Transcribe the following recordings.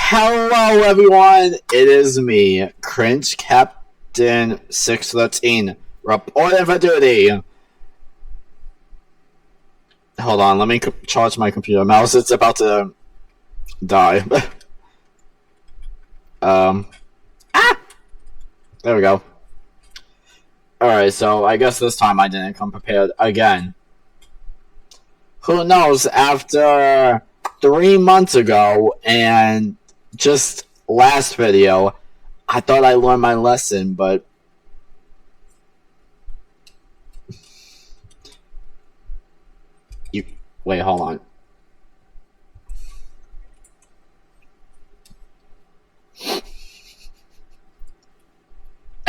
Hello, everyone. It is me, Cringe Captain 613, reporting for duty. Hold on, let me charge my computer mouse. It's about to die. There we go. Alright, so I guess this time I didn't come prepared again. Who knows, after 3 months ago and just last video, I thought I learned my lesson, but wait, hold on.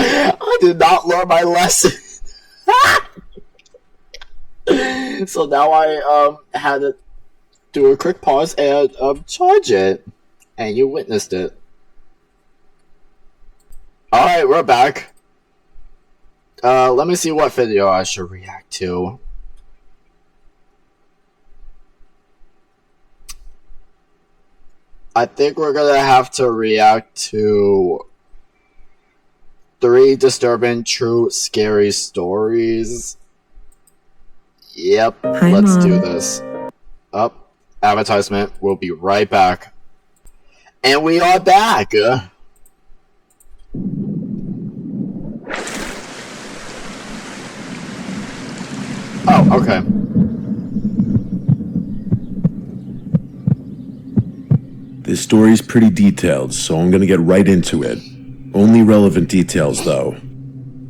I did not learn my lesson. So now I had to do a quick pause and charge it. And you witnessed it. Alright, we're back. Let me see what video I should react to. I think we're gonna have to react to 3 disturbing true scary stories. Yep, Hi, let's Mom. do this. Advertisement. We'll be right back. And we are back! Oh, okay. This story's pretty detailed, so I'm gonna get right into it. Only relevant details, though.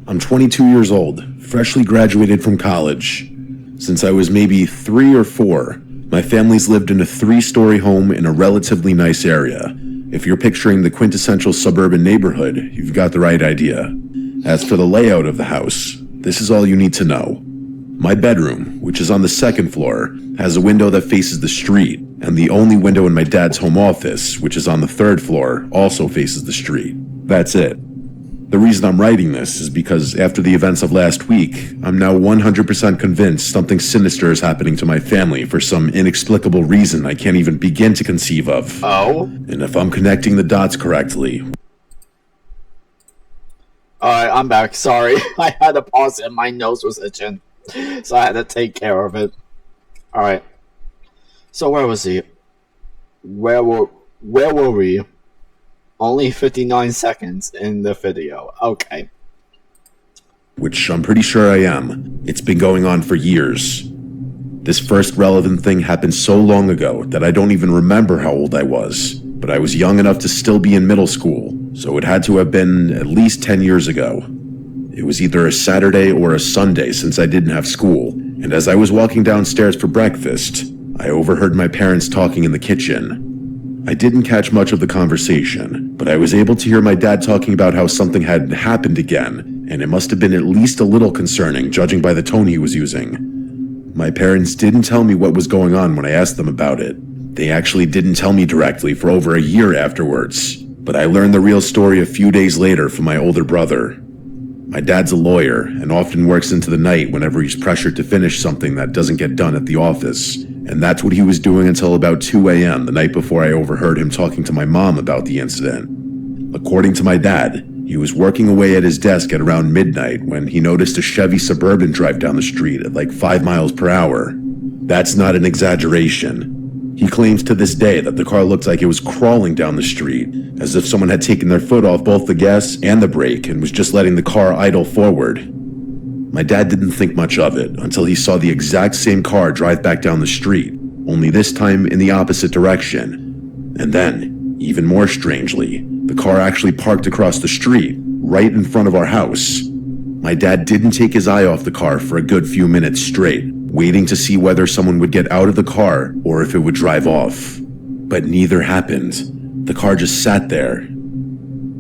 I'm 22 years old, freshly graduated from college. Since I was maybe 3 or 4, my family's lived in a 3-story home in a relatively nice area. If you're picturing the quintessential suburban neighborhood, you've got the right idea. As for the layout of the house, this is all you need to know. My bedroom, which is on the 2nd floor, has a window that faces the street, and the only window in my dad's home office, which is on the 3rd floor, also faces the street. That's it. The reason I'm writing this is because after the events of last week, I'm now 100% convinced something sinister is happening to my family for some inexplicable reason I can't even begin to conceive of. Oh? And if I'm connecting the dots correctly... Alright, I'm back. Sorry. I had to pause and my nose was itching. So I had to take care of it. Alright. So where was he? Where were we? Only 59 seconds in the video. Okay. Which I'm pretty sure I am. It's been going on for years. This first relevant thing happened so long ago that I don't even remember how old I was. But I was young enough to still be in middle school, so it had to have been at least 10 years ago. It was either a Saturday or a Sunday since I didn't have school, and as I was walking downstairs for breakfast, I overheard my parents talking in the kitchen. I didn't catch much of the conversation, but I was able to hear my dad talking about how something had happened again, and it must have been at least a little concerning, judging by the tone he was using. My parents didn't tell me what was going on when I asked them about it. They actually didn't tell me directly for over a year afterwards, but I learned the real story a few days later from my older brother. My dad's a lawyer and often works into the night whenever he's pressured to finish something that doesn't get done at the office, and that's what he was doing until about 2 a.m. the night before I overheard him talking to my mom about the incident. According to my dad, he was working away at his desk at around midnight when he noticed a Chevy Suburban drive down the street at like 5 miles per hour. That's not an exaggeration. He claims to this day that the car looked like it was crawling down the street, as if someone had taken their foot off both the gas and the brake and was just letting the car idle forward. My dad didn't think much of it until he saw the exact same car drive back down the street, only this time in the opposite direction. And then, even more strangely, the car actually parked across the street, right in front of our house. My dad didn't take his eye off the car for a good few minutes straight, waiting to see whether someone would get out of the car or if it would drive off. But neither happened. The car just sat there.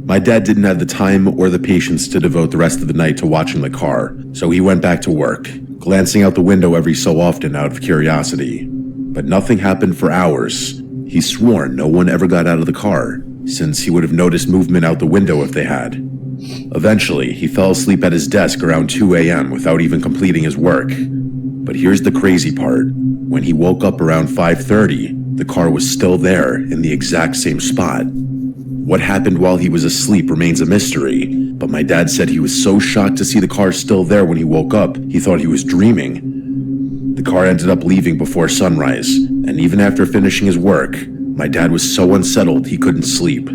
My dad didn't have the time or the patience to devote the rest of the night to watching the car, so he went back to work, glancing out the window every so often out of curiosity. But nothing happened for hours. He swore no one ever got out of the car, since he would have noticed movement out the window if they had. Eventually, he fell asleep at his desk around 2 a.m. without even completing his work. But here's the crazy part. When he woke up around 5:30, The car was still there in the exact same spot. What happened while he was asleep remains a mystery, but my dad said he was so shocked to see the car still there when he woke up, he thought he was dreaming. The car ended up leaving before sunrise, and even after finishing his work, my dad was so unsettled he couldn't sleep.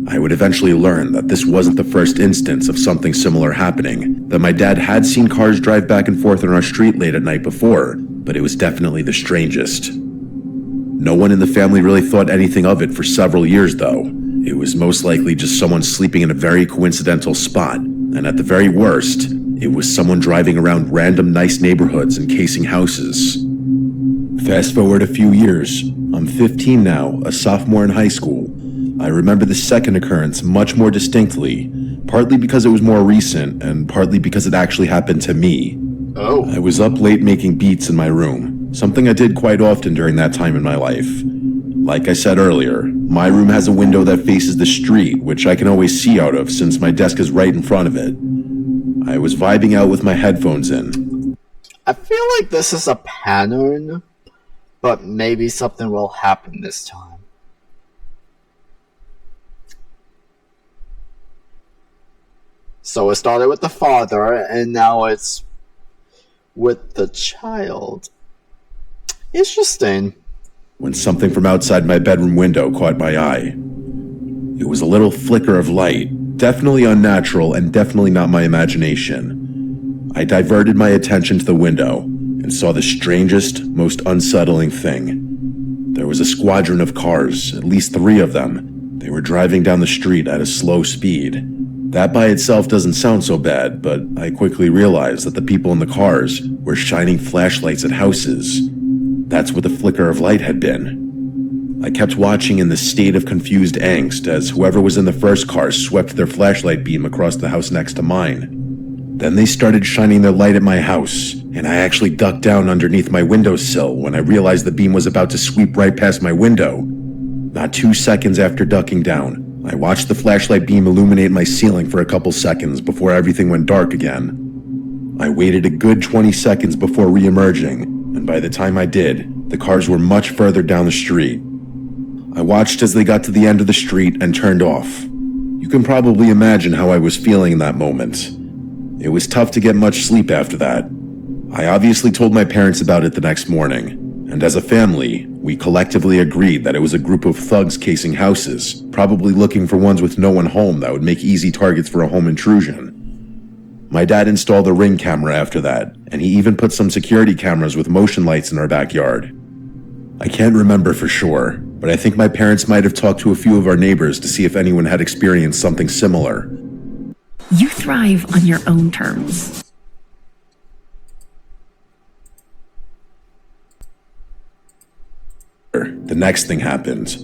I would eventually learn that this wasn't the first instance of something similar happening, that my dad had seen cars drive back and forth on our street late at night before, but it was definitely the strangest. No one in the family really thought anything of it for several years though. It was most likely just someone sleeping in a very coincidental spot, and at the very worst, it was someone driving around random nice neighborhoods and casing houses. Fast forward a few years, I'm 15 now, a sophomore in high school. I remember the second occurrence much more distinctly, partly because it was more recent, and partly because it actually happened to me. Oh. I was up late making beats in my room, something I did quite often during that time in my life. Like I said earlier, my room has a window that faces the street, which I can always see out of since my desk is right in front of it. I was vibing out with my headphones in. I feel like this is a pattern, but maybe something will happen this time. So it started with the father, and now it's with the child. Interesting. When something from outside my bedroom window caught my eye. It was a little flicker of light, definitely unnatural and definitely not my imagination. I diverted my attention to the window and saw the strangest, most unsettling thing. There was a squadron of cars, at least 3 of them. They were driving down the street at a slow speed. That by itself doesn't sound so bad, but I quickly realized that the people in the cars were shining flashlights at houses. That's what the flicker of light had been. I kept watching in this state of confused angst as whoever was in the first car swept their flashlight beam across the house next to mine. Then they started shining their light at my house, and I actually ducked down underneath my windowsill when I realized the beam was about to sweep right past my window. Not 2 seconds after ducking down, I watched the flashlight beam illuminate my ceiling for a couple seconds before everything went dark again. I waited a good 20 seconds before re-emerging, and by the time I did, the cars were much further down the street. I watched as they got to the end of the street and turned off. You can probably imagine how I was feeling in that moment. It was tough to get much sleep after that. I obviously told my parents about it the next morning, and as a family, we collectively agreed that it was a group of thugs casing houses, probably looking for ones with no one home that would make easy targets for a home intrusion. My dad installed a Ring camera after that, and he even put some security cameras with motion lights in our backyard. I can't remember for sure, but I think my parents might have talked to a few of our neighbors to see if anyone had experienced something similar. You thrive on your own terms. The next thing happened.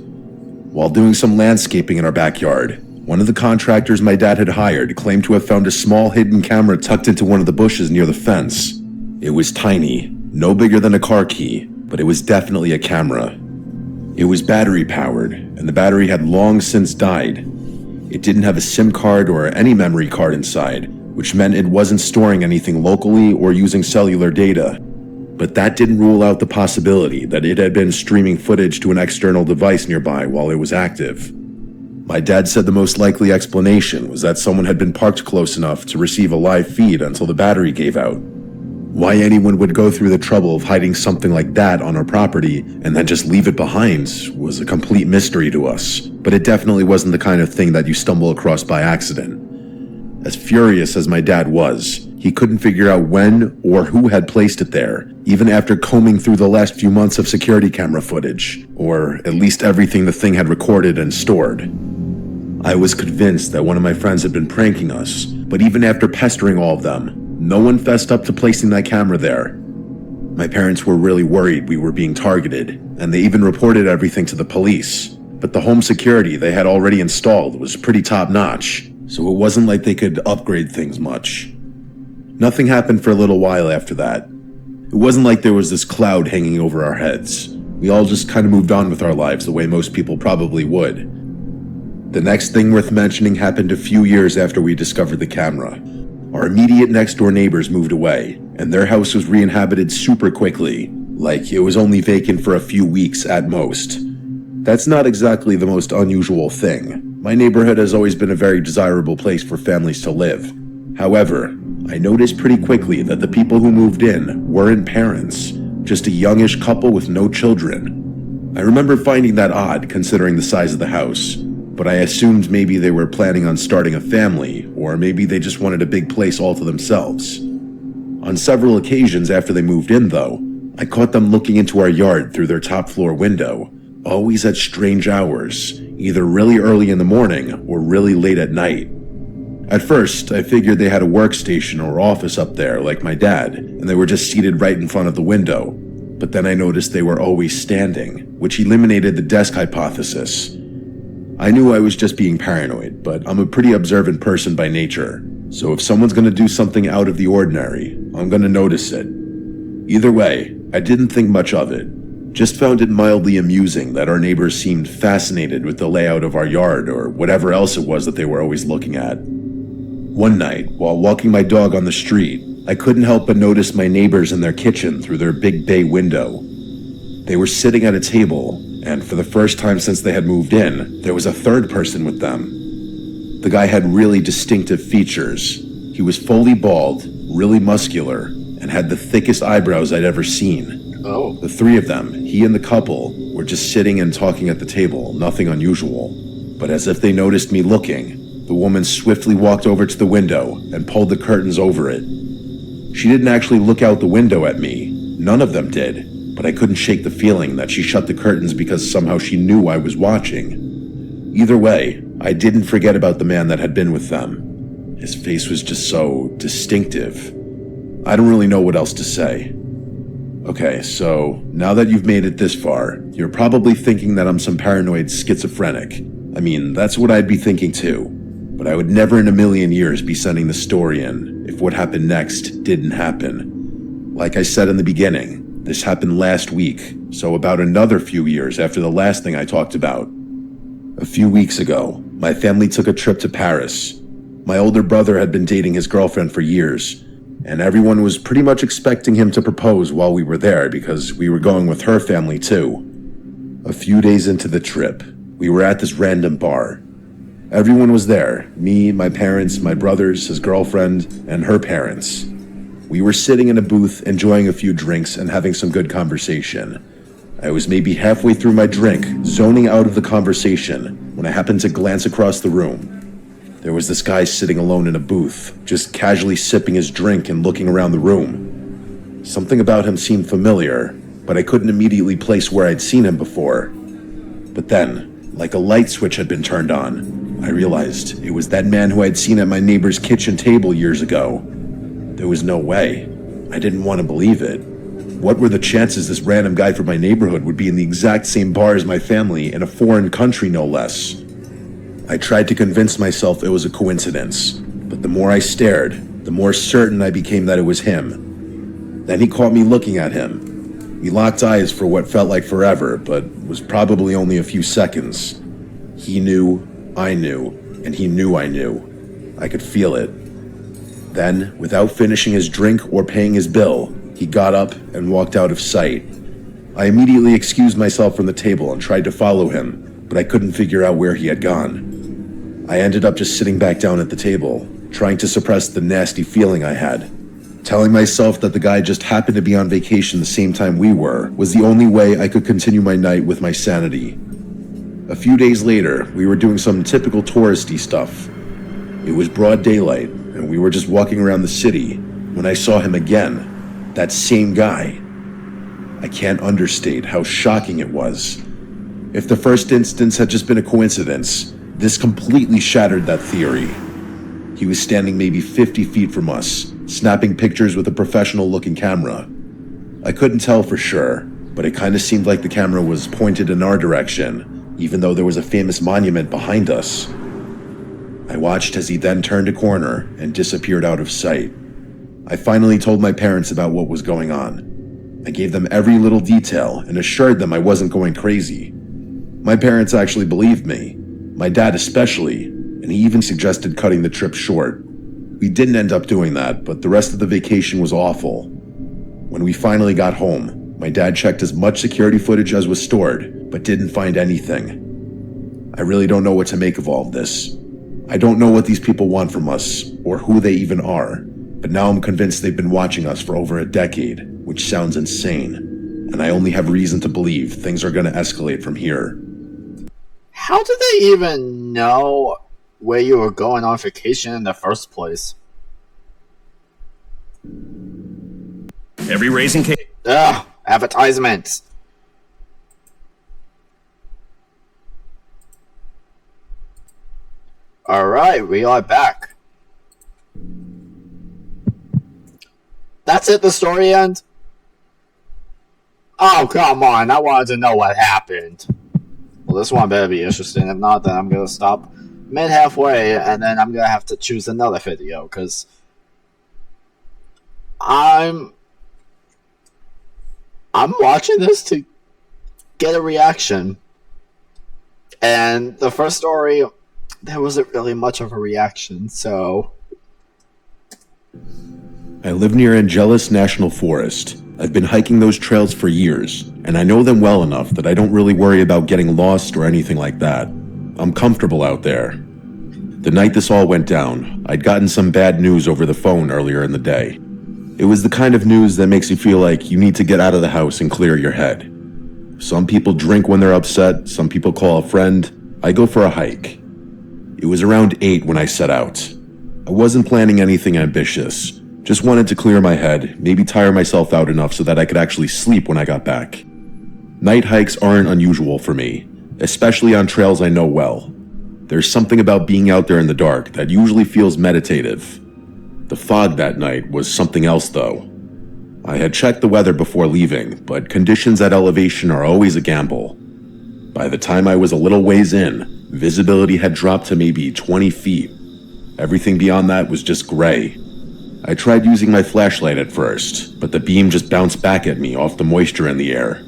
While doing some landscaping in our backyard, one of the contractors my dad had hired claimed to have found a small hidden camera tucked into one of the bushes near the fence. It was tiny, no bigger than a car key, but it was definitely a camera. It was battery powered, and the battery had long since died. It didn't have a SIM card or any memory card inside, which meant it wasn't storing anything locally or using cellular data. But that didn't rule out the possibility that it had been streaming footage to an external device nearby while it was active. My dad said the most likely explanation was that someone had been parked close enough to receive a live feed until the battery gave out. Why anyone would go through the trouble of hiding something like that on our property and then just leave it behind was a complete mystery to us, but it definitely wasn't the kind of thing that you stumble across by accident. As furious as my dad was, he couldn't figure out when or who had placed it there, even after combing through the last few months of security camera footage, or at least everything the thing had recorded and stored. I was convinced that one of my friends had been pranking us, but even after pestering all of them, no one fessed up to placing that camera there. My parents were really worried we were being targeted, and they even reported everything to the police, but the home security they had already installed was pretty top-notch, so it wasn't like they could upgrade things much. Nothing happened for a little while after that. It wasn't like there was this cloud hanging over our heads. We all just kind of moved on with our lives the way most people probably would. The next thing worth mentioning happened a few years after we discovered the camera. Our immediate next-door neighbors moved away, and their house was re-inhabited super quickly. Like it was only vacant for a few weeks at most. That's not exactly the most unusual thing. My neighborhood has always been a very desirable place for families to live. However, I noticed pretty quickly that the people who moved in weren't parents, just a youngish couple with no children. I remember finding that odd considering the size of the house, but I assumed maybe they were planning on starting a family, or maybe they just wanted a big place all to themselves. On several occasions after they moved in, though, I caught them looking into our yard through their top floor window, always at strange hours, either really early in the morning or really late at night. At first, I figured they had a workstation or office up there like my dad, and they were just seated right in front of the window. But then I noticed they were always standing, which eliminated the desk hypothesis. I knew I was just being paranoid, but I'm a pretty observant person by nature, so if someone's gonna do something out of the ordinary, I'm gonna notice it. Either way, I didn't think much of it. Just found it mildly amusing that our neighbors seemed fascinated with the layout of our yard or whatever else it was that they were always looking at. One night, while walking my dog on the street, I couldn't help but notice my neighbors in their kitchen through their big bay window. They were sitting at a table, and for the first time since they had moved in, there was a third person with them. The guy had really distinctive features. He was fully bald, really muscular, and had the thickest eyebrows I'd ever seen. Oh. The three of them, he and the couple, were just sitting and talking at the table, nothing unusual. But as if they noticed me looking, the woman swiftly walked over to the window and pulled the curtains over it. She didn't actually look out the window at me. None of them did, but I couldn't shake the feeling that she shut the curtains because somehow she knew I was watching. Either way, I didn't forget about the man that had been with them. His face was just so distinctive. I don't really know what else to say. Okay, so now that you've made it this far, you're probably thinking that I'm some paranoid schizophrenic. I mean, that's what I'd be thinking too. But I would never in a million years be sending the story in if what happened next didn't happen. Like I said in the beginning, this happened last week, so about another few years after the last thing I talked about. A few weeks ago, my family took a trip to Paris. My older brother had been dating his girlfriend for years, and everyone was pretty much expecting him to propose while we were there because we were going with her family too. A few days into the trip, we were at this random bar. Everyone was there, me, my parents, my brothers, his girlfriend, and her parents. We were sitting in a booth enjoying a few drinks and having some good conversation. I was maybe halfway through my drink, zoning out of the conversation, when I happened to glance across the room. There was this guy sitting alone in a booth, just casually sipping his drink and looking around the room. Something about him seemed familiar, but I couldn't immediately place where I'd seen him before. But then, like a light switch had been turned on, I realized it was that man who I'd seen at my neighbor's kitchen table years ago. There was no way. I didn't want to believe it. What were the chances this random guy from my neighborhood would be in the exact same bar as my family in a foreign country, no less? I tried to convince myself it was a coincidence, but the more I stared, the more certain I became that it was him. Then he caught me looking at him. We locked eyes for what felt like forever, but was probably only a few seconds. He knew, I knew, and he knew I knew. I could feel it. Then, without finishing his drink or paying his bill, he got up and walked out of sight. I immediately excused myself from the table and tried to follow him, but I couldn't figure out where he had gone. I ended up just sitting back down at the table, trying to suppress the nasty feeling I had. Telling myself that the guy just happened to be on vacation the same time we were was the only way I could continue my night with my sanity. A few days later, we were doing some typical touristy stuff. It was broad daylight, and we were just walking around the city when I saw him again, that same guy. I can't understate how shocking it was. If the first instance had just been a coincidence, this completely shattered that theory. He was standing maybe 50 feet from us, snapping pictures with a professional-looking camera. I couldn't tell for sure, but it kind of seemed like the camera was pointed in our direction, even though there was a famous monument behind us. I watched as he then turned a corner and disappeared out of sight. I finally told my parents about what was going on. I gave them every little detail and assured them I wasn't going crazy. My parents actually believed me, my dad especially, and he even suggested cutting the trip short. We didn't end up doing that, but the rest of the vacation was awful. When we finally got home, My dad checked as much security footage as was stored, but didn't find anything. I really don't know what to make of all of this. I don't know what these people want from us, or who they even are, but now I'm convinced they've been watching us for over a decade, which sounds insane, and I only have reason to believe things are going to escalate from here. How did they even know where you were going on vacation in the first place? Every Raising Cane. Ugh, advertisements. Alright, we are back. That's it, the story ends? Oh, come on, I wanted to know what happened. Well, this one better be interesting. If not, then I'm gonna stop mid-halfway, and then I'm gonna have to choose another video, because I'm watching this to get a reaction. And the first story, there wasn't really much of a reaction, so... I live near Angeles National Forest. I've been hiking those trails for years, and I know them well enough that I don't really worry about getting lost or anything like that. I'm comfortable out there. The night this all went down, I'd gotten some bad news over the phone earlier in the day. It was the kind of news that makes you feel like you need to get out of the house and clear your head. Some people drink when they're upset, some people call a friend. I go for a hike. It was around 8 when I set out. I wasn't planning anything ambitious. Just wanted to clear my head, maybe tire myself out enough so that I could actually sleep when I got back. Night hikes aren't unusual for me, especially on trails I know well. There's something about being out there in the dark that usually feels meditative. The fog that night was something else though. I had checked the weather before leaving, but conditions at elevation are always a gamble. By the time I was a little ways in, visibility had dropped to maybe 20 feet. Everything beyond that was just gray. I tried using my flashlight at first, but the beam just bounced back at me off the moisture in the air.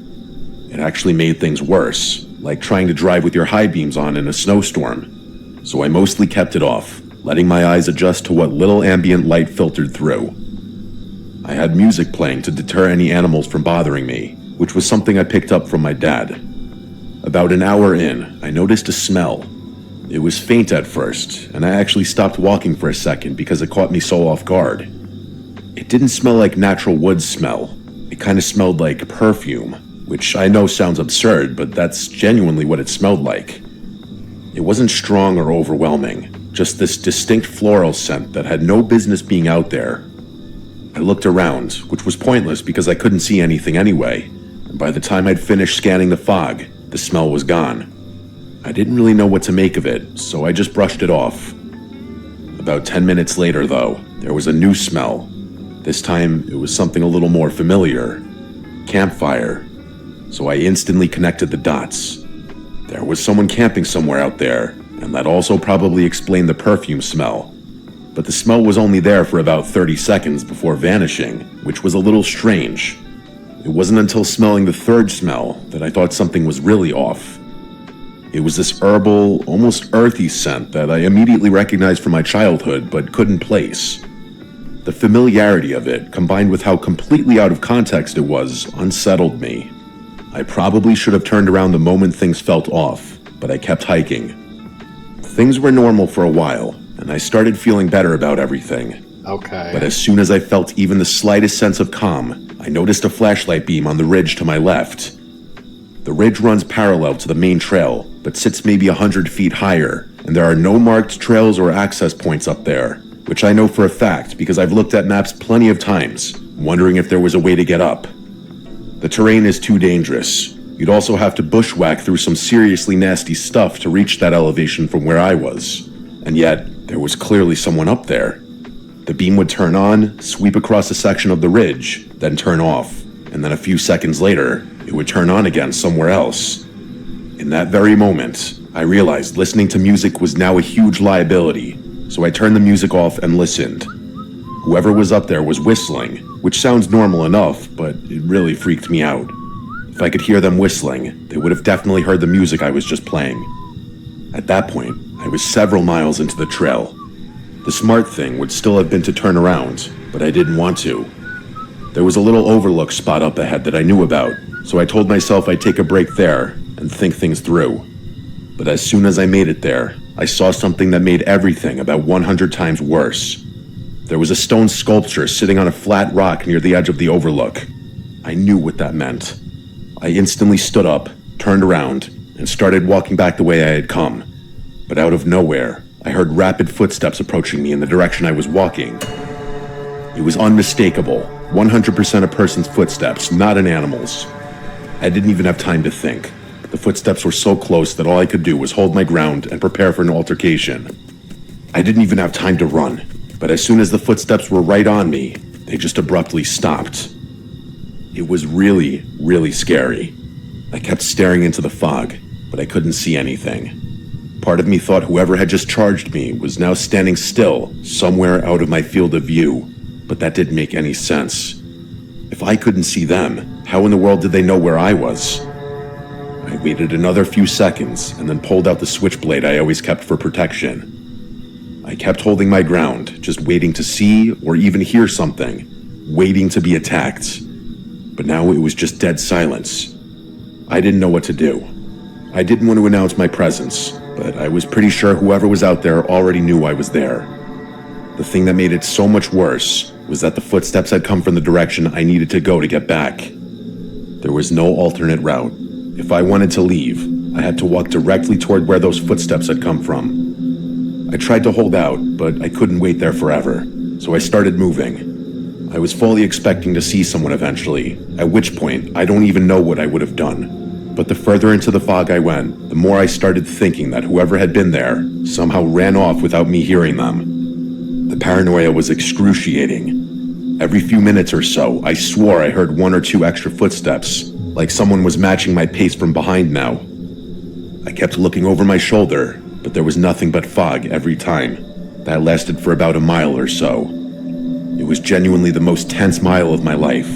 It actually made things worse, like trying to drive with your high beams on in a snowstorm. So I mostly kept it off, letting my eyes adjust to what little ambient light filtered through. I had music playing to deter any animals from bothering me, which was something I picked up from my dad. About an hour in, I noticed a smell. It was faint at first, and I actually stopped walking for a second because it caught me so off guard. It didn't smell like natural wood smell. It kind of smelled like perfume, which I know sounds absurd, but that's genuinely what it smelled like. It wasn't strong or overwhelming, just this distinct floral scent that had no business being out there. I looked around, which was pointless because I couldn't see anything anyway, and by the time I'd finished scanning the fog, the smell was gone. I didn't really know what to make of it, so I just brushed it off. About 10 minutes later, though, there was a new smell. This time, it was something a little more familiar. Campfire. So I instantly connected the dots. There was someone camping somewhere out there, and that also probably explained the perfume smell. But the smell was only there for about 30 seconds before vanishing, which was a little strange. It wasn't until smelling the third smell that I thought something was really off. It was this herbal, almost earthy scent that I immediately recognized from my childhood but couldn't place. The familiarity of it, combined with how completely out of context it was, unsettled me. I probably should have turned around the moment things felt off, but I kept hiking. Things were normal for a while, and I started feeling better about everything. Okay. But as soon as I felt even the slightest sense of calm, I noticed a flashlight beam on the ridge to my left. The ridge runs parallel to the main trail, but sits maybe 100 feet higher, and there are no marked trails or access points up there, which I know for a fact because I've looked at maps plenty of times, wondering if there was a way to get up. The terrain is too dangerous. You'd also have to bushwhack through some seriously nasty stuff to reach that elevation from where I was. And yet, there was clearly someone up there. The beam would turn on, sweep across a section of the ridge, then turn off, and then a few seconds later, it would turn on again somewhere else. In that very moment, I realized listening to music was now a huge liability, so I turned the music off and listened. Whoever was up there was whistling, which sounds normal enough, but it really freaked me out. If I could hear them whistling, they would have definitely heard the music I was just playing. At that point, I was several miles into the trail. The smart thing would still have been to turn around, but I didn't want to. There was a little overlook spot up ahead that I knew about, so I told myself I'd take a break there and think things through. But as soon as I made it there, I saw something that made everything about 100 times worse. There was a stone sculpture sitting on a flat rock near the edge of the overlook. I knew what that meant. I instantly stood up, turned around, and started walking back the way I had come. But out of nowhere, I heard rapid footsteps approaching me in the direction I was walking. It was unmistakable, 100% a person's footsteps, not an animal's. I didn't even have time to think. The footsteps were so close that all I could do was hold my ground and prepare for an altercation. I didn't even have time to run, but as soon as the footsteps were right on me, they just abruptly stopped. It was really, really scary. I kept staring into the fog, but I couldn't see anything. Part of me thought whoever had just charged me was now standing still, somewhere out of my field of view, but that didn't make any sense. If I couldn't see them, how in the world did they know where I was? I waited another few seconds and then pulled out the switchblade I always kept for protection. I kept holding my ground, just waiting to see or even hear something, waiting to be attacked. But now it was just dead silence. I didn't know what to do. I didn't want to announce my presence, but I was pretty sure whoever was out there already knew I was there. The thing that made it so much worse was that the footsteps had come from the direction I needed to go to get back. There was no alternate route. If I wanted to leave, I had to walk directly toward where those footsteps had come from. I tried to hold out, but I couldn't wait there forever, so I started moving. I was fully expecting to see someone eventually, at which point I don't even know what I would have done. But the further into the fog I went, the more I started thinking that whoever had been there somehow ran off without me hearing them. The paranoia was excruciating. Every few minutes or so, I swore I heard one or two extra footsteps, like someone was matching my pace from behind now. I kept looking over my shoulder, but there was nothing but fog every time. That lasted for about a mile or so. It was genuinely the most tense mile of my life.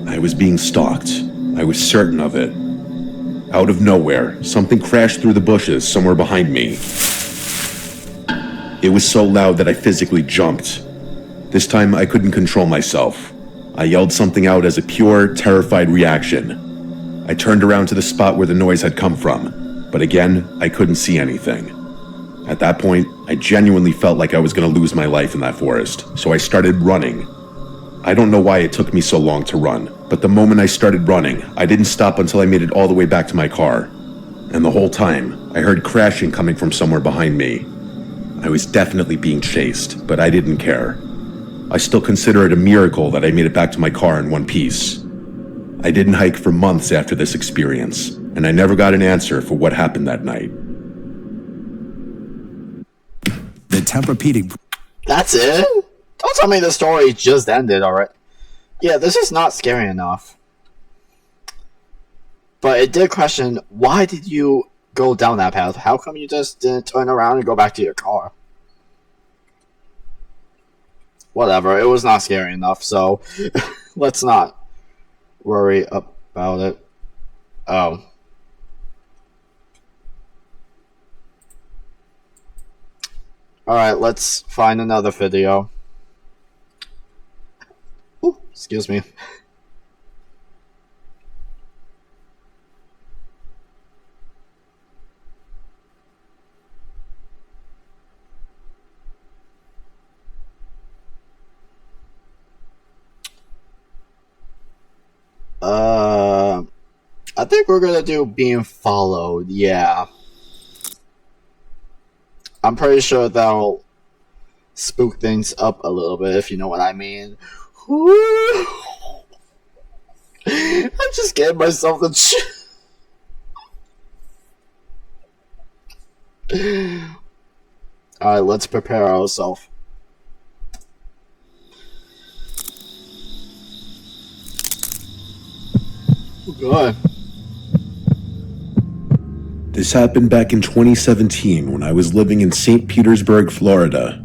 I was being stalked. I was certain of it. Out of nowhere, something crashed through the bushes somewhere behind me. It was so loud that I physically jumped. This time I couldn't control myself. I yelled something out as a pure, terrified reaction. I turned around to the spot where the noise had come from, but again, I couldn't see anything. At that point, I genuinely felt like I was going to lose my life in that forest, so I started running. I don't know why it took me so long to run, but the moment I started running, I didn't stop until I made it all the way back to my car. And the whole time, I heard crashing coming from somewhere behind me. I was definitely being chased, but I didn't care. I still consider it a miracle that I made it back to my car in one piece. I didn't hike for months after this experience, and I never got an answer for what happened that night. The Tempur-Pedic. That's it? Don't tell me the story just ended already. Yeah, this is not scary enough. But it did question, why did you go down that path? How come you just didn't turn around and go back to your car? Whatever, it was not scary enough, so let's not worry about it. Oh. Alright, let's find another video. Ooh, excuse me. I think we're gonna do being followed, yeah. I'm pretty sure that'll spook things up a little bit, if you know what I mean. I'm just getting myself the Alright, let's prepare ourselves. Oh god. This happened back in 2017 when I was living in St. Petersburg, Florida.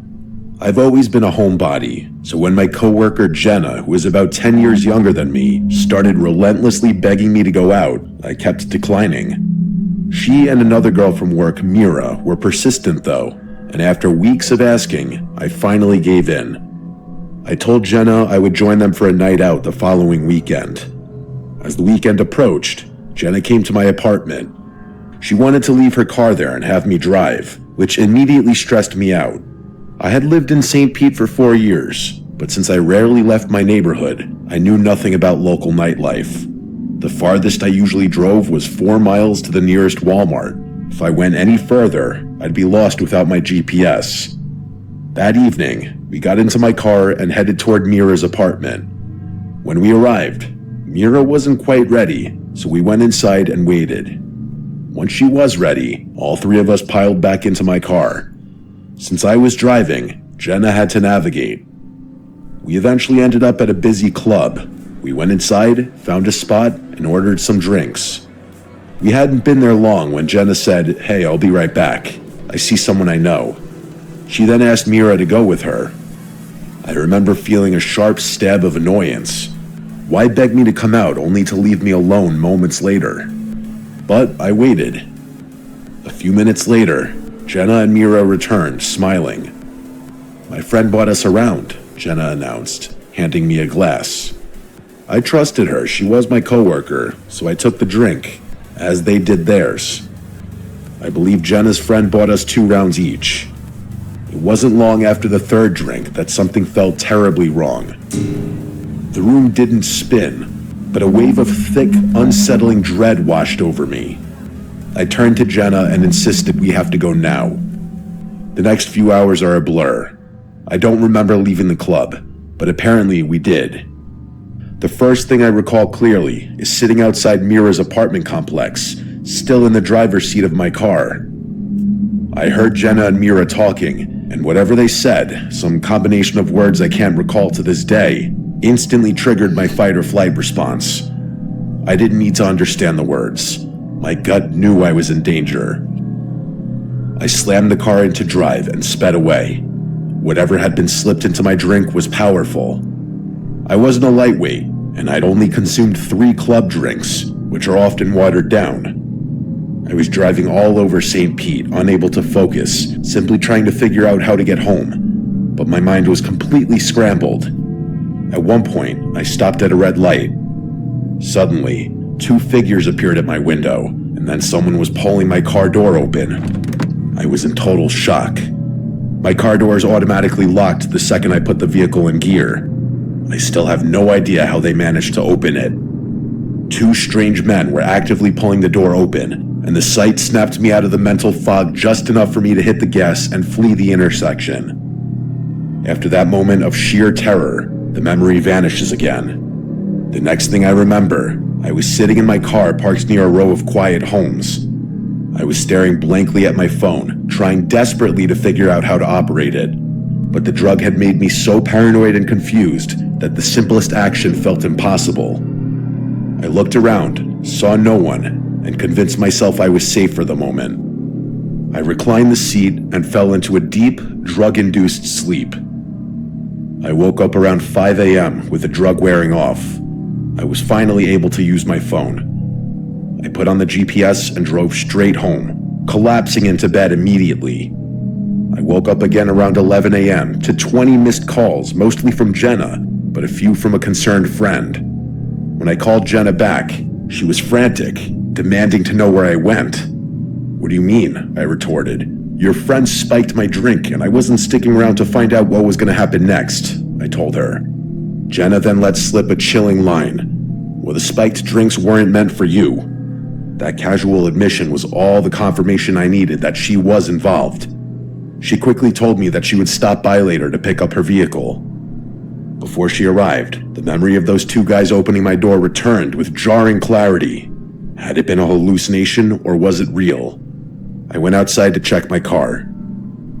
I've always been a homebody, so when my coworker Jenna, who is about 10 years younger than me, started relentlessly begging me to go out, I kept declining. She and another girl from work, Mira, were persistent though, and after weeks of asking, I finally gave in. I told Jenna I would join them for a night out the following weekend. As the weekend approached, Jenna came to my apartment. She wanted to leave her car there and have me drive, which immediately stressed me out. I had lived in St. Pete for 4 years, but since I rarely left my neighborhood, I knew nothing about local nightlife. The farthest I usually drove was 4 miles to the nearest Walmart. If I went any further, I'd be lost without my GPS. That evening, we got into my car and headed toward Mira's apartment. When we arrived, Mira wasn't quite ready, so we went inside and waited. Once she was ready, all 3 of us piled back into my car. Since I was driving, Jenna had to navigate. We eventually ended up at a busy club. We went inside, found a spot, and ordered some drinks. We hadn't been there long when Jenna said, "Hey, I'll be right back. I see someone I know." She then asked Mira to go with her. I remember feeling a sharp stab of annoyance. Why beg me to come out only to leave me alone moments later? But I waited. A few minutes later, Jenna and Mira returned, smiling. "My friend brought us around," Jenna announced, handing me a glass. I trusted her, she was my coworker, so I took the drink, as they did theirs. I believe Jenna's friend bought us 2 rounds each. It wasn't long after the 3rd drink that something felt terribly wrong. The room didn't spin, but a wave of thick, unsettling dread washed over me. I turned to Jenna and insisted we have to go now. The next few hours are a blur. I don't remember leaving the club, but apparently we did. The first thing I recall clearly is sitting outside Mira's apartment complex, still in the driver's seat of my car. I heard Jenna and Mira talking, and whatever they said, some combination of words I can't recall to this day, instantly triggered my fight or flight response. I didn't need to understand the words. My gut knew I was in danger. I slammed the car into drive and sped away. Whatever had been slipped into my drink was powerful. I wasn't a lightweight, and I'd only consumed 3 club drinks, which are often watered down. I was driving all over St. Pete, unable to focus, simply trying to figure out how to get home. But my mind was completely scrambled. At one point, I stopped at a red light. Suddenly, 2 figures appeared at my window, and then someone was pulling my car door open. I was in total shock. My car doors automatically locked the second I put the vehicle in gear. I still have no idea how they managed to open it. 2 strange men were actively pulling the door open, and the sight snapped me out of the mental fog just enough for me to hit the gas and flee the intersection. After that moment of sheer terror, the memory vanishes again. The next thing I remember, I was sitting in my car parked near a row of quiet homes. I was staring blankly at my phone, trying desperately to figure out how to operate it. But the drug had made me so paranoid and confused that the simplest action felt impossible. I looked around, saw no one, and convinced myself I was safe for the moment. I reclined the seat and fell into a deep, drug-induced sleep. I woke up around 5 a.m. with the drug wearing off. I was finally able to use my phone. I put on the GPS and drove straight home, collapsing into bed immediately. I woke up again around 11 a.m. to 20 missed calls, mostly from Jenna, but a few from a concerned friend. When I called Jenna back, she was frantic, demanding to know where I went. "What do you mean?" I retorted. "Your friend spiked my drink, and I wasn't sticking around to find out what was going to happen next," I told her. Jenna then let slip a chilling line. "Well, the spiked drinks weren't meant for you." That casual admission was all the confirmation I needed that she was involved. She quickly told me that she would stop by later to pick up her vehicle. Before she arrived, the memory of those 2 guys opening my door returned with jarring clarity. Had it been a hallucination or was it real? I went outside to check my car,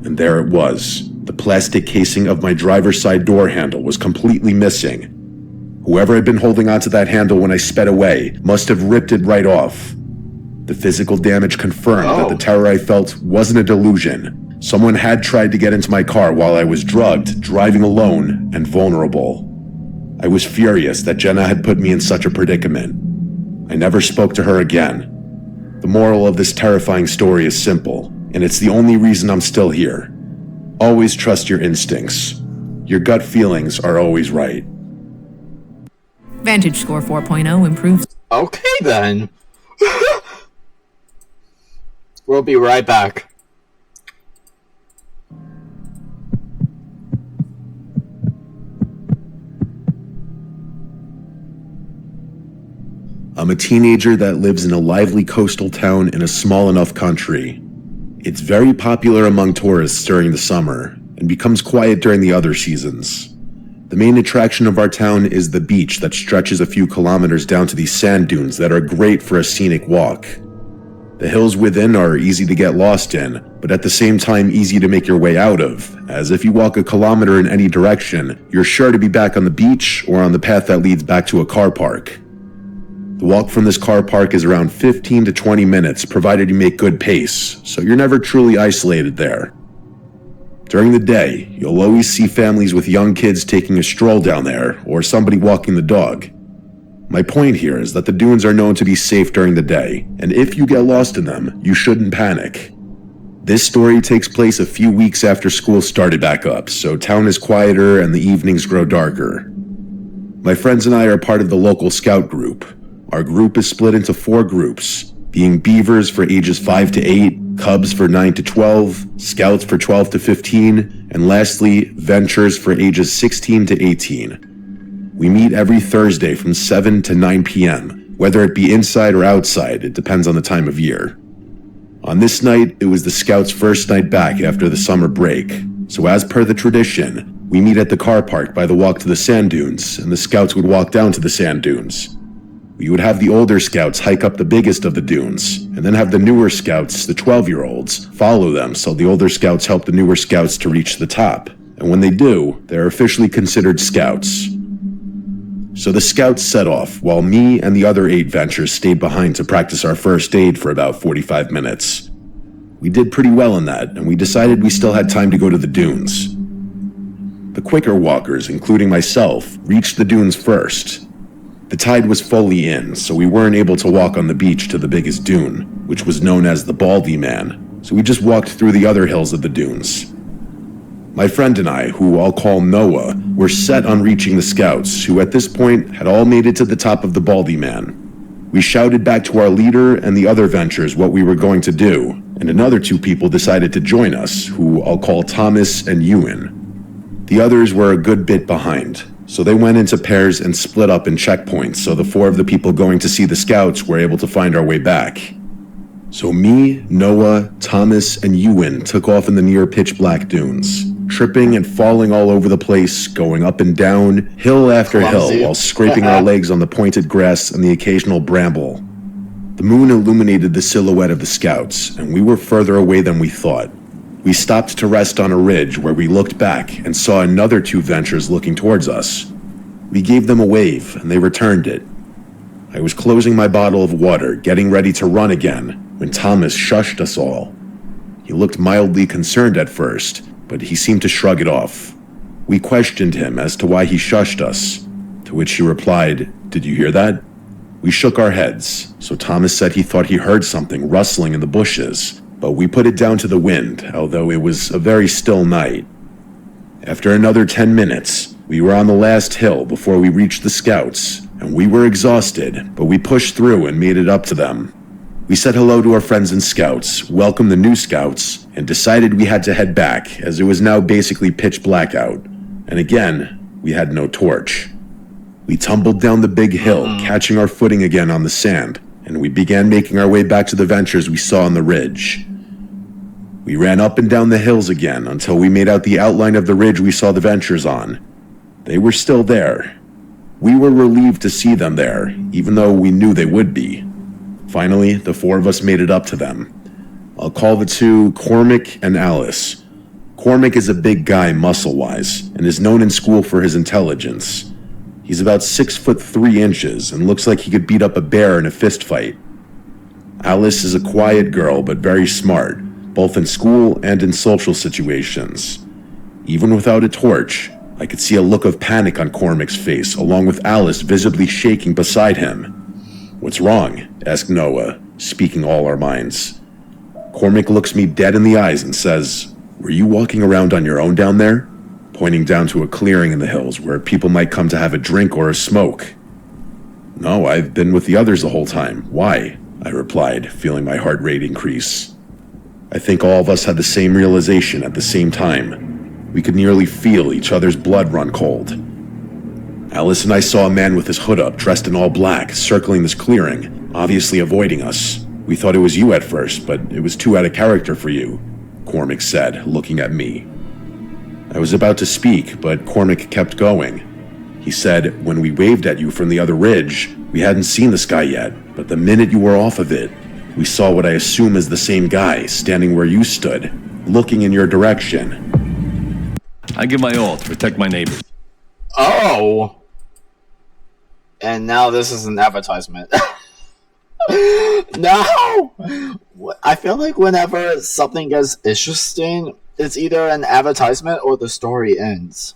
and there it was. The plastic casing of my driver's side door handle was completely missing. Whoever had been holding onto that handle when I sped away must have ripped it right off. The physical damage confirmed that the terror I felt wasn't a delusion. Someone had tried to get into my car while I was drugged, driving alone, and vulnerable. I was furious that Jenna had put me in such a predicament. I never spoke to her again. The moral of this terrifying story is simple, and it's the only reason I'm still here. Always trust your instincts. Your gut feelings are always right. Vantage score 4.0 improves. Okay then. We'll be right back. I'm a teenager that lives in a lively coastal town in a small enough country. It's very popular among tourists during the summer and becomes quiet during the other seasons. The main attraction of our town is the beach that stretches a few kilometers down to these sand dunes that are great for a scenic walk. The hills within are easy to get lost in, but at the same time easy to make your way out of, as if you walk a kilometer in any direction, you're sure to be back on the beach or on the path that leads back to a car park. The walk from this car park is around 15 to 20 minutes, provided you make good pace, so you're never truly isolated there. During the day, you'll always see families with young kids taking a stroll down there, or somebody walking the dog. My point here is that the dunes are known to be safe during the day, and if you get lost in them, you shouldn't panic. This story takes place a few weeks after school started back up, so town is quieter and the evenings grow darker. My friends and I are part of the local scout group. Our group is split into 4 groups, being Beavers for ages 5 to 8, Cubs for 9 to 12, Scouts for 12 to 15, and lastly, Ventures for ages 16 to 18. We meet every Thursday from 7 to 9 p.m., whether it be inside or outside, it depends on the time of year. On this night, it was the Scouts' first night back after the summer break, so as per the tradition, we meet at the car park by the walk to the sand dunes, and the Scouts would walk down to the sand dunes. We would have the older Scouts hike up the biggest of the dunes, and then have the newer Scouts, the 12-year-olds, follow them so the older Scouts help the newer Scouts to reach the top. And when they do, they're officially considered Scouts. So the Scouts set off, while me and the other 8 Ventures stayed behind to practice our first aid for about 45 minutes. We did pretty well in that, and we decided we still had time to go to the dunes. The quicker walkers, including myself, reached the dunes first. The tide was fully in, so we weren't able to walk on the beach to the biggest dune, which was known as the Baldy Man, so we just walked through the other hills of the dunes. My friend and I, who I'll call Noah, were set on reaching the Scouts, who at this point had all made it to the top of the Baldy Man. We shouted back to our leader and the other Ventures what we were going to do, and another 2 people decided to join us, who I'll call Thomas and Ewan. The others were a good bit behind, so they went into pairs and split up in checkpoints, so the 4 of the people going to see the Scouts were able to find our way back. So me, Noah, Thomas, and Ewan took off in the near pitch-black dunes, tripping and falling all over the place, going up and down, hill after hill, while scraping our legs on the pointed grass and the occasional bramble. The moon illuminated the silhouette of the Scouts, and we were further away than we thought. We stopped to rest on a ridge where we looked back and saw another 2 Ventures looking towards us. We gave them a wave, and they returned it. I was closing my bottle of water, getting ready to run again, when Thomas shushed us all. He looked mildly concerned at first, but he seemed to shrug it off. We questioned him as to why he shushed us, to which he replied, "Did you hear that?" We shook our heads, so Thomas said he thought he heard something rustling in the bushes, but we put it down to the wind, although it was a very still night. After another 10 minutes, we were on the last hill before we reached the Scouts, and we were exhausted, but we pushed through and made it up to them. We said hello to our friends and Scouts, welcomed the new Scouts, and decided we had to head back, as it was now basically pitch black out. And again, we had no torch. We tumbled down the big hill, catching our footing again on the sand, and we began making our way back to the Ventures we saw on the ridge. We ran up and down the hills again until we made out the outline of the ridge we saw the Ventures on. They were still there. We were relieved to see them there, even though we knew they would be. Finally, the 4 of us made it up to them. I'll call the 2 Cormac and Alice. Cormac is a big guy muscle-wise, and is known in school for his intelligence. He's about 6'3" and looks like he could beat up a bear in a fist fight. Alice is a quiet girl, but very smart, both in school and in social situations. Even without a torch, I could see a look of panic on Cormac's face, along with Alice visibly shaking beside him. "What's wrong?" asked Noah, speaking all our minds. Cormac looks me dead in the eyes and says, "Were you walking around on your own down there?" pointing down to a clearing in the hills where people might come to have a drink or a smoke. No, I've been with the others the whole time. Why? I replied, feeling my heart rate increase. I think all of us had the same realization at the same time. We could nearly feel each other's blood run cold. Alice and I saw a man with his hood up, dressed in all black, circling this clearing, obviously avoiding us. We thought it was you at first, but it was too out of character for you, Cormac said, looking at me. I was about to speak, but Cormac kept going. He said, when we waved at you from the other ridge, we hadn't seen the sky yet, but the minute you were off of it, we saw what I assume is the same guy standing where you stood, looking in your direction. I give my all to protect my neighbors. Oh! And now this is an advertisement. No! I feel like whenever something gets interesting, it's either an advertisement or the story ends.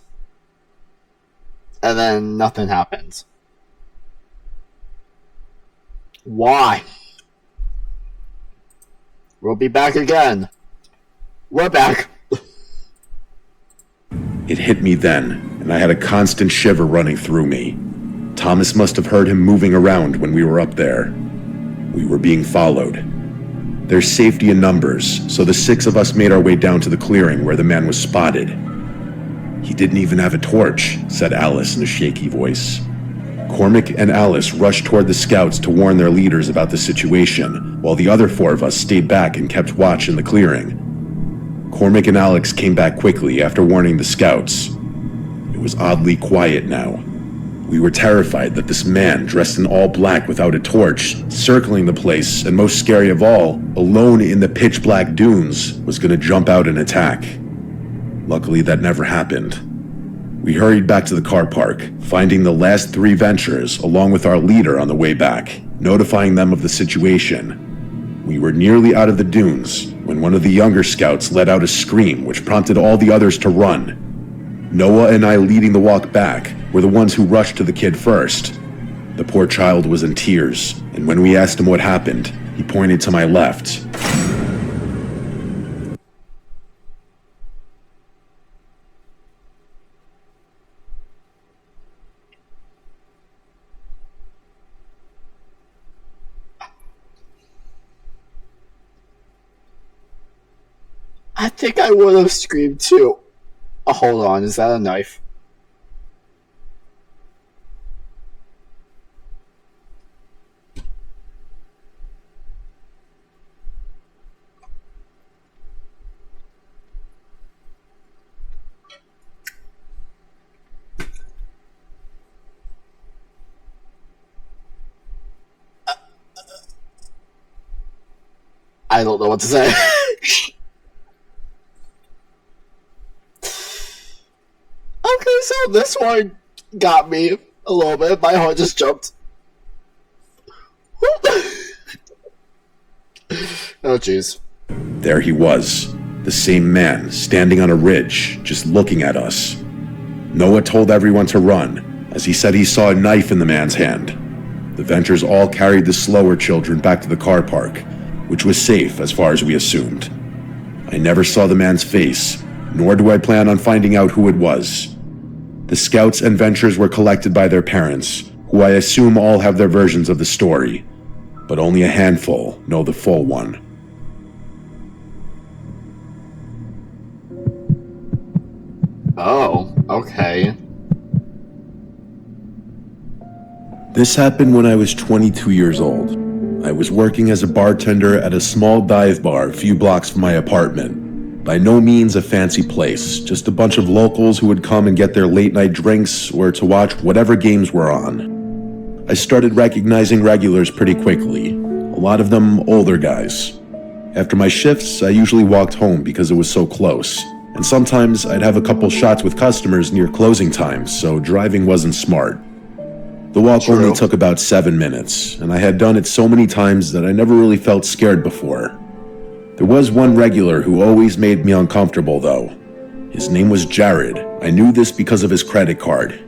And then nothing happens. Why? We'll be back again. We're back. It hit me then, and I had a constant shiver running through me. Thomas must have heard him moving around when we were up there. We were being followed. There's safety in numbers, so the 6 of us made our way down to the clearing where the man was spotted. He didn't even have a torch, said Alice in a shaky voice. Cormac and Alice rushed toward the scouts to warn their leaders about the situation, while the other 4 of us stayed back and kept watch in the clearing. Cormac and Alex came back quickly after warning the scouts. It was oddly quiet now. We were terrified that this man, dressed in all black without a torch, circling the place, and most scary of all, alone in the pitch-black dunes, was going to jump out and attack. Luckily, that never happened. We hurried back to the car park, finding the last 3 Ventures along with our leader on the way back, notifying them of the situation. We were nearly out of the dunes when one of the younger scouts let out a scream which prompted all the others to run. Noah and I, leading the walk back, were the ones who rushed to the kid first. The poor child was in tears, and when we asked him what happened, he pointed to my left. I think I would have screamed too. Oh, hold on, is that a knife? I don't know what to say. Okay, so this one got me a little bit. My heart just jumped. Oh, jeez. There he was, the same man, standing on a ridge, just looking at us. Noah told everyone to run, as he said he saw a knife in the man's hand. The Ventures all carried the slower children back to the car park, which was safe as far as we assumed. I never saw the man's face, nor do I plan on finding out who it was. The scouts and Ventures were collected by their parents, who I assume all have their versions of the story, but only a handful know the full one. Oh, okay. This happened when I was 22 years old. I was working as a bartender at a small dive bar a few blocks from my apartment. By no means a fancy place, just a bunch of locals who would come and get their late night drinks or to watch whatever games were on. I started recognizing regulars pretty quickly, a lot of them older guys. After my shifts, I usually walked home because it was so close, and sometimes I'd have a couple shots with customers near closing time, so driving wasn't smart. The walk only took about 7 minutes, and I had done it so many times that I never really felt scared before. There was one regular who always made me uncomfortable, though. His name was Jared. I knew this because of his credit card.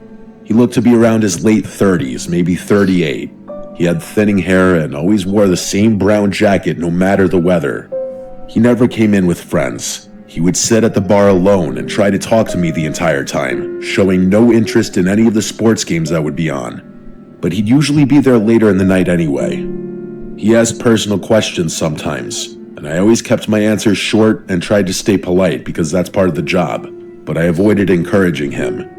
He looked to be around his late 30s, maybe 38. He had thinning hair and always wore the same brown jacket no matter the weather. He never came in with friends. He would sit at the bar alone and try to talk to me the entire time, showing no interest in any of the sports games that would be on. But he'd usually be there later in the night anyway. He asked personal questions sometimes, and I always kept my answers short and tried to stay polite because that's part of the job, but I avoided encouraging him.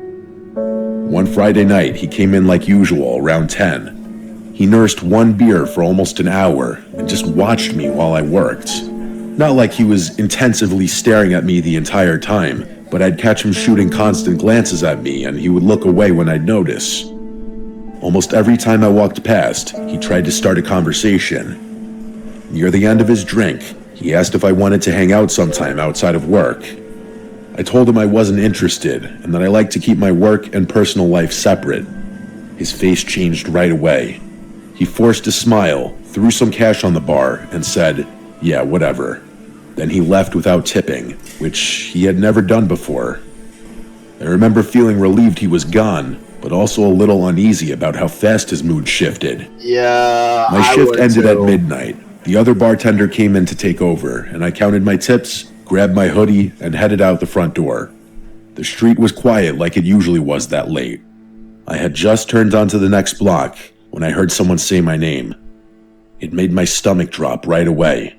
One Friday night, he came in like usual, around 10. He nursed one beer for almost an hour and just watched me while I worked. Not like he was intensively staring at me the entire time, but I'd catch him shooting constant glances at me and he would look away when I'd notice. Almost every time I walked past, he tried to start a conversation. Near the end of his drink, he asked if I wanted to hang out sometime outside of work. I told him I wasn't interested and that I like to keep my work and personal life separate. His face changed right away. He forced a smile, threw some cash on the bar, and said, "Yeah, whatever." Then he left without tipping, which he had never done before. I remember feeling relieved he was gone, but also a little uneasy about how fast his mood shifted. Yeah, My shift ended at midnight. The other bartender came in to take over, and I counted my tips, grabbed my hoodie, and headed out the front door. The street was quiet like it usually was that late. I had just turned onto the next block when I heard someone say my name. It made my stomach drop right away.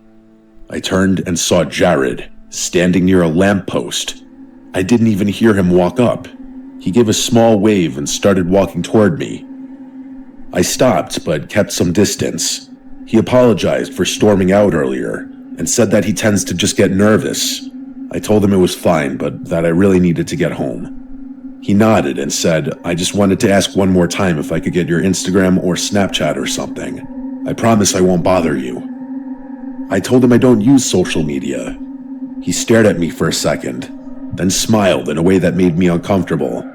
I turned and saw Jared, standing near a lamppost. I didn't even hear him walk up. He gave a small wave and started walking toward me. I stopped, but kept some distance. He apologized for storming out earlier and said that he tends to just get nervous. I told him it was fine, but that I really needed to get home. He nodded and said, "I just wanted to ask one more time if I could get your Instagram or Snapchat or something. I promise I won't bother you." I told him I don't use social media. He stared at me for a second, then smiled in a way that made me uncomfortable.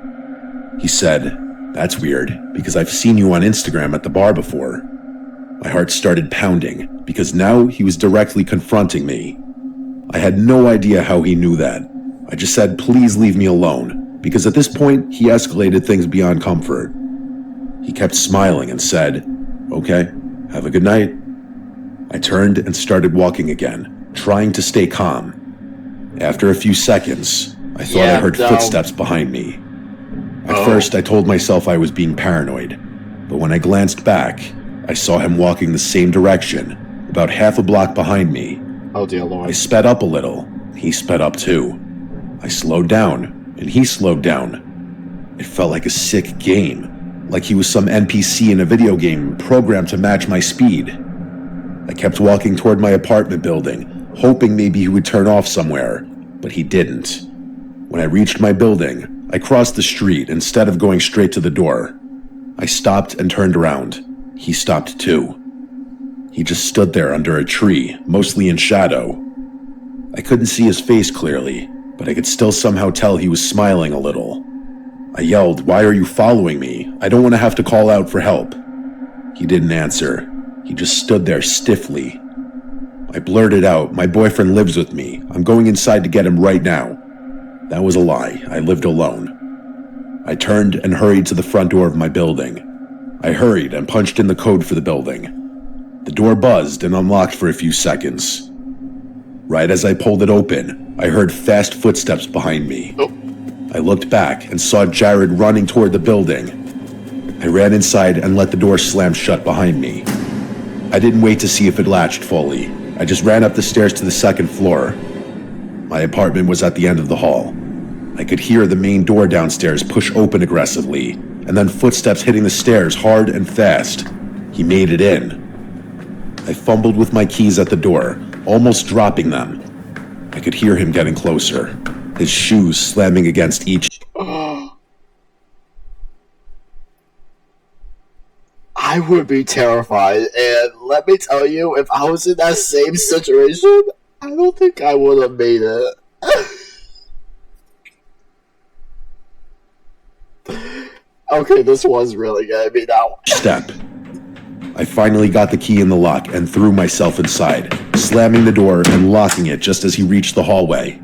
He said, "That's weird, because I've seen you on Instagram at the bar before." My heart started pounding, because now he was directly confronting me. I had no idea how he knew that. I just said, "Please leave me alone," because at this point, he escalated things beyond comfort. He kept smiling and said, "Okay, have a good night." I turned and started walking again, trying to stay calm. After a few seconds, I thought I heard footsteps behind me. At first, I told myself I was being paranoid, but when I glanced back, I saw him walking the same direction, about half a block behind me. Oh dear I Lord. sped up a little. He sped up too. I slowed down, and he slowed down. It felt like a sick game, like he was some NPC in a video game programmed to match my speed. I kept walking toward my apartment building, hoping maybe he would turn off somewhere, but he didn't. When I reached my building, I crossed the street instead of going straight to the door. I stopped and turned around. He stopped too. He just stood there under a tree, mostly in shadow. I couldn't see his face clearly, but I could still somehow tell he was smiling a little. I yelled, "Why are you following me? I don't want to have to call out for help." He didn't answer. He just stood there stiffly. I blurted out, "My boyfriend lives with me. I'm going inside to get him right now." That was a lie. I lived alone. I turned and hurried to the front door of my building. I hurried and punched in the code for the building. The door buzzed and unlocked for a few seconds. Right as I pulled it open, I heard fast footsteps behind me. I looked back and saw Jared running toward the building. I ran inside and let the door slam shut behind me. I didn't wait to see if it latched fully. I just ran up the stairs to the second floor. My apartment was at the end of the hall. I could hear the main door downstairs push open aggressively, and then footsteps hitting the stairs hard and fast. He made it in. I fumbled with my keys at the door, almost dropping them. I could hear him getting closer, his shoes slamming against each. I would be terrified, and let me tell you, if I was in that same situation, I don't think I would have made it. Okay, this was really gonna be now. Step. I finally got the key in the lock and threw myself inside, slamming the door and locking it just as he reached the hallway.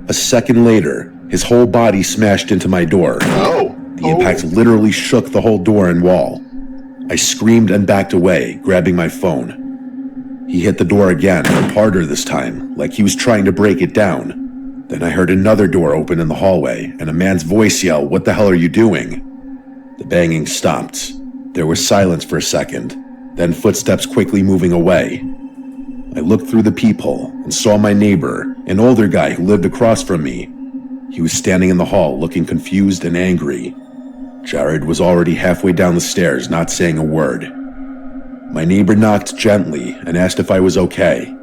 A second later, his whole body smashed into my door. The impact literally shook the whole door and wall. I screamed and backed away, grabbing my phone. He hit the door again, harder this time, like he was trying to break it down. Then I heard another door open in the hallway and a man's voice yell, "What the hell are you doing?" The banging stopped. There was silence for a second, then footsteps quickly moving away. I looked through the peephole and saw my neighbor, an older guy who lived across from me. He was standing in the hall looking confused and angry. Jared was already halfway down the stairs, not saying a word. My neighbor knocked gently and asked if I was okay.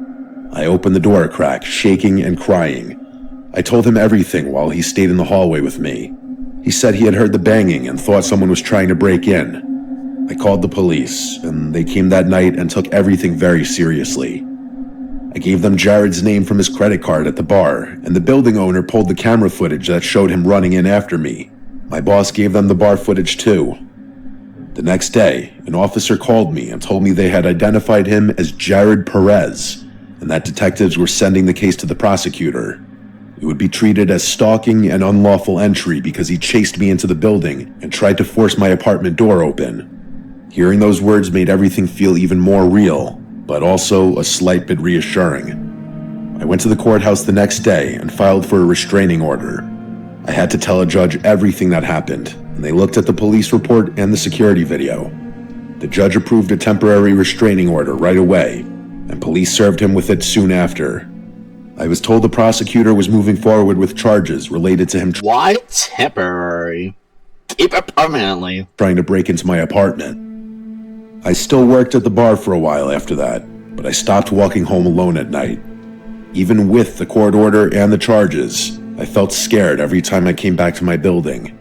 I opened the door a crack, shaking and crying. I told him everything while he stayed in the hallway with me. He said he had heard the banging and thought someone was trying to break in. I called the police, and they came that night and took everything very seriously. I gave them Jared's name from his credit card at the bar, and the building owner pulled the camera footage that showed him running in after me. My boss gave them the bar footage too. The next day, an officer called me and told me they had identified him as Jared Perez, and that detectives were sending the case to the prosecutor. It would be treated as stalking and unlawful entry because he chased me into the building and tried to force my apartment door open. Hearing those words made everything feel even more real, but also a slight bit reassuring. I went to the courthouse the next day and filed for a restraining order. I had to tell a judge everything that happened, and they looked at the police report and the security video. The judge approved a temporary restraining order right away, and police served him with it soon after. I was told the prosecutor was moving forward with charges related to him Why temporary? Keep it permanently. trying to break into my apartment. I still worked at the bar for a while after that, but I stopped walking home alone at night. Even with the court order and the charges, I felt scared every time I came back to my building.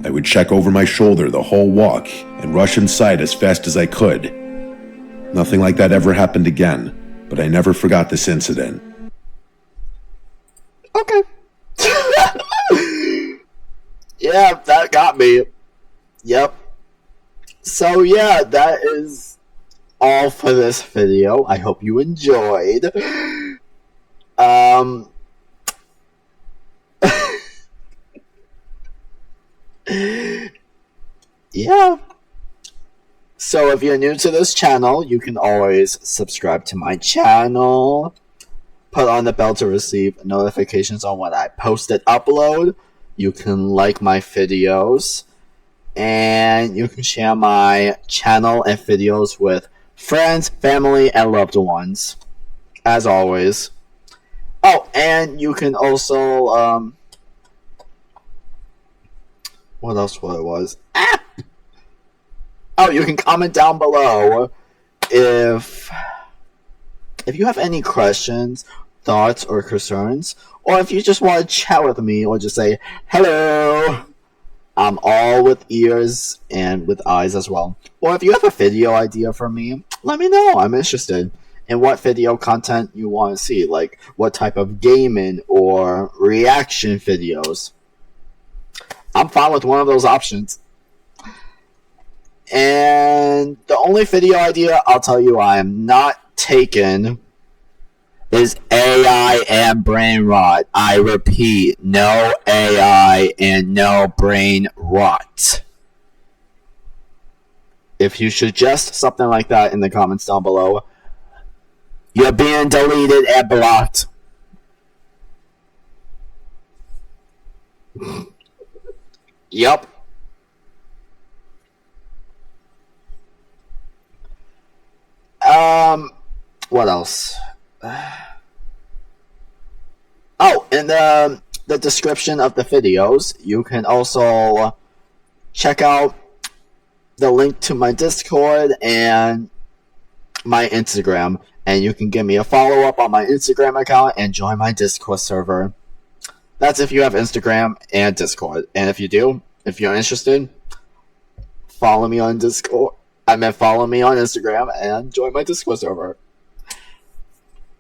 I would check over my shoulder the whole walk and rush inside as fast as I could. Nothing like that ever happened again, but I never forgot this incident. Okay. Yeah, that got me. Yep. So yeah, that is all for this video. I hope you enjoyed. Yeah. So if you're new to this channel, you can always subscribe to my channel. Put on the bell to receive notifications on when I post and upload. You can like my videos. And you can share my channel and videos with friends, family, and loved ones. As always. Oh, and you can also, what else was? Oh, you can comment down below if you have any questions, thoughts, or concerns, or if you just want to chat with me, or just say, hello. I'm all with ears and with eyes as well. Or if you have a video idea for me, let me know. I'm interested in what video content you want to see, like what type of gaming or reaction videos. I'm fine with one of those options. And the only video idea I'll tell you I am not taking is AI and brain rot. I repeat, no AI and no brain rot. If you suggest something like that in the comments down below, you're being deleted and blocked. Yup. What else? Oh, in the description of the videos, you can also check out the link to my Discord and my Instagram. And you can give me a follow-up on my Instagram account and join my Discord server. That's if you have Instagram and Discord. And if you do, if you're interested, follow me on Discord. Follow me on Instagram and join my Discord server.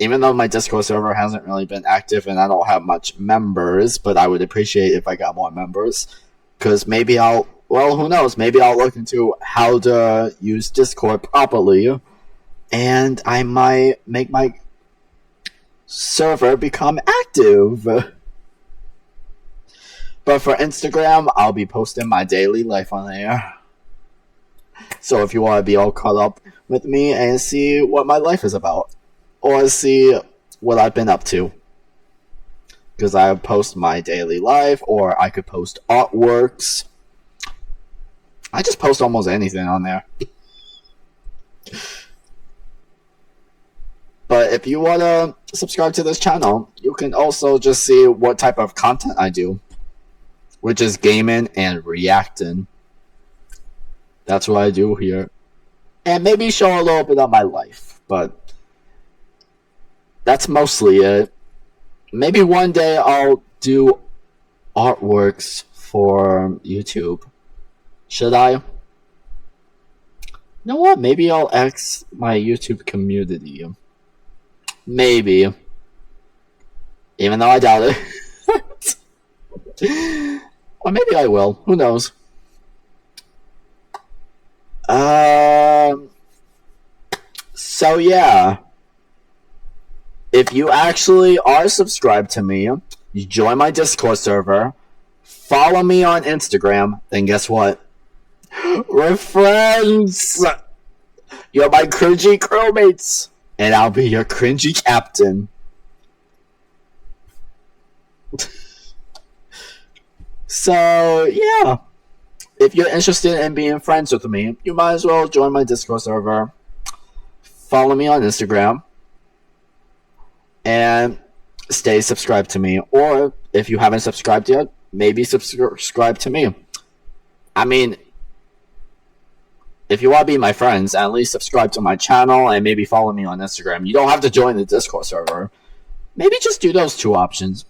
Even though my Discord server hasn't really been active and I don't have much members, but I would appreciate if I got more members. Because maybe who knows, maybe I'll look into how to use Discord properly. And I might make my server become active. But for Instagram, I'll be posting my daily life on there. So if you want to be all caught up with me and see what my life is about, or see what I've been up to, because I post my daily life, or I could post artworks. I just post almost anything on there. But if you want to subscribe to this channel, you can also just see what type of content I do, which is gaming and reacting. That's what I do here. And maybe show a little bit of my life, but that's mostly it. Maybe one day I'll do artworks for YouTube. Should I? You know what? Maybe I'll ask my YouTube community. Maybe. Even though I doubt it. Or maybe I will. Who knows? So yeah. If you actually are subscribed to me, you join my Discord server, follow me on Instagram, then guess what? We're friends! You're my cringy crewmates! And I'll be your cringy captain. So, yeah. If you're interested in being friends with me, you might as well join my Discord server. Follow me on Instagram. And stay subscribed to me. Or, if you haven't subscribed yet, maybe subscribe to me. I mean, if you want to be my friends, at least subscribe to my channel and maybe follow me on Instagram. You don't have to join the Discord server. Maybe just do those two options.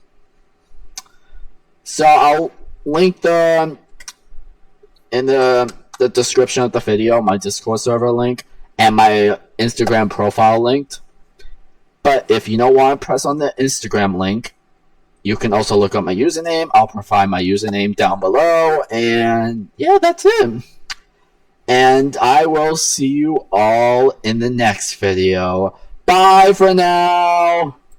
So I'll link in the description of the video, my Discord server link and my Instagram profile linked. But if you don't want to press on the Instagram link, you can also look up my username. I'll provide my username down below. And yeah, that's it. And I will see you all in the next video. Bye for now!